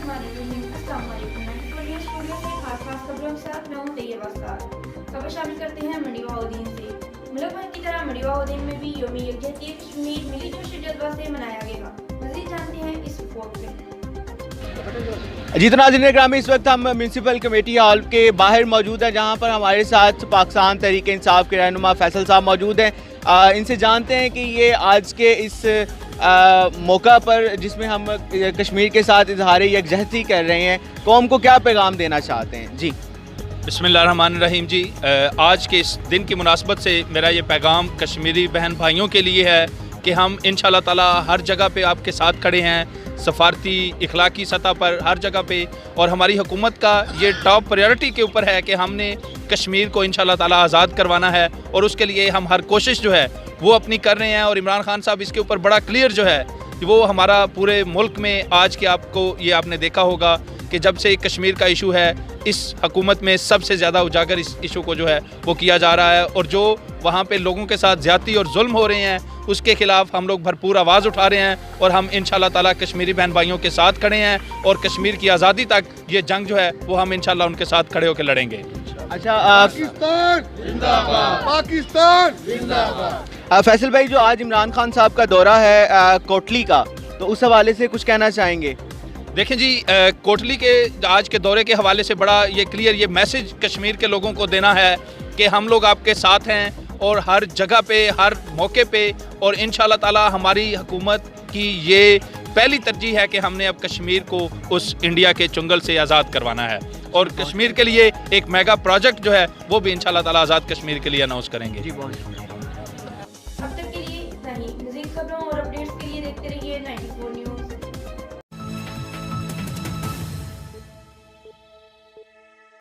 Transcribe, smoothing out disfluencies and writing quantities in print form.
Studio से खास खबरों के साथ मैं हूं तैयब आस्तार। खबर शामिल करते हैं मंडीवाउद्दीन से। मुल्क भर की तरह मंडीवाउद्दीन में भी यौम यकजहती कश्मीर मिली जोश जज्बा से मनाया गया। मज़ीद जानते हैं इस रिपोर्ट में। जी तो नाज़रीन ग्रामी, इस वक्त हम म्यूनसिपल कमेटी हॉल के बाहर मौजूद हैं, जहां पर हमारे साथ पाकिस्तान तहरीक इंसाफ के रहनुमा फैसल साहब मौजूद हैं। इनसे जानते हैं कि ये आज के इस मौका पर जिसमें हम कश्मीर के साथ इजहार यकजहती कर रहे हैं, कौम को क्या पैगाम देना चाहते हैं। जी बिस्मिल्लाहिर्रहमानिर्रहीम। जी आज के इस दिन की मुनासबत से मेरा ये पैगाम कश्मीरी बहन भाइयों के लिए है कि हम इंशाल्लाह ताला हर जगह पे आपके साथ खड़े हैं, सफारती इखलाकी सतह पर हर जगह पे। और हमारी हुकूमत का ये टॉप प्रायोरिटी के ऊपर है कि हमने कश्मीर को इंशाल्लाह ताला आज़ाद करवाना है, और उसके लिए हम हर कोशिश जो है वो अपनी कर रहे हैं। और इमरान खान साहब इसके ऊपर बड़ा क्लियर जो है वो हमारा पूरे मुल्क में आज के आपको ये आपने देखा होगा कि जब से कश्मीर का इशू है, इस हुकूमत में सबसे ज़्यादा उजागर इस इशू को जो है वो किया जा रहा है। और जो वहाँ पे लोगों के साथ ज़्यादती और जुल्म हो रहे हैं उसके खिलाफ हम लोग भरपूर आवाज़ उठा रहे हैं, और हम इंशाल्लाह ताला कश्मीरी बहन भाइयों के साथ खड़े हैं। और कश्मीर की आज़ादी तक ये जंग जो है वो हम इंशाल्लाह उनके साथ खड़े होकर लड़ेंगे। अच्छा, पाकिस्तान जिंदाबाद, पाकिस्तान जिंदाबाद। फैसल भाई, जो आज इमरान खान साहब का दौरा है कोटली का, तो उस हवाले से कुछ कहना चाहेंगे। देखें जी, कोटली के आज के दौरे के हवाले से बड़ा ये क्लियर ये मैसेज कश्मीर के लोगों को देना है कि हम लोग आपके साथ हैं और हर जगह पे हर मौके पे। और इंशाल्लाह ताला हमारी हुकूमत की ये पहली तरजीह है कि हमने अब कश्मीर को उस इंडिया के चुंगल से आज़ाद करवाना है। और कश्मीर के लिए एक मेगा प्रोजेक्ट जो है वो भी इंशाल्लाह ताला आज़ाद कश्मीर के लिए अनाउंस करेंगे। जी बहुत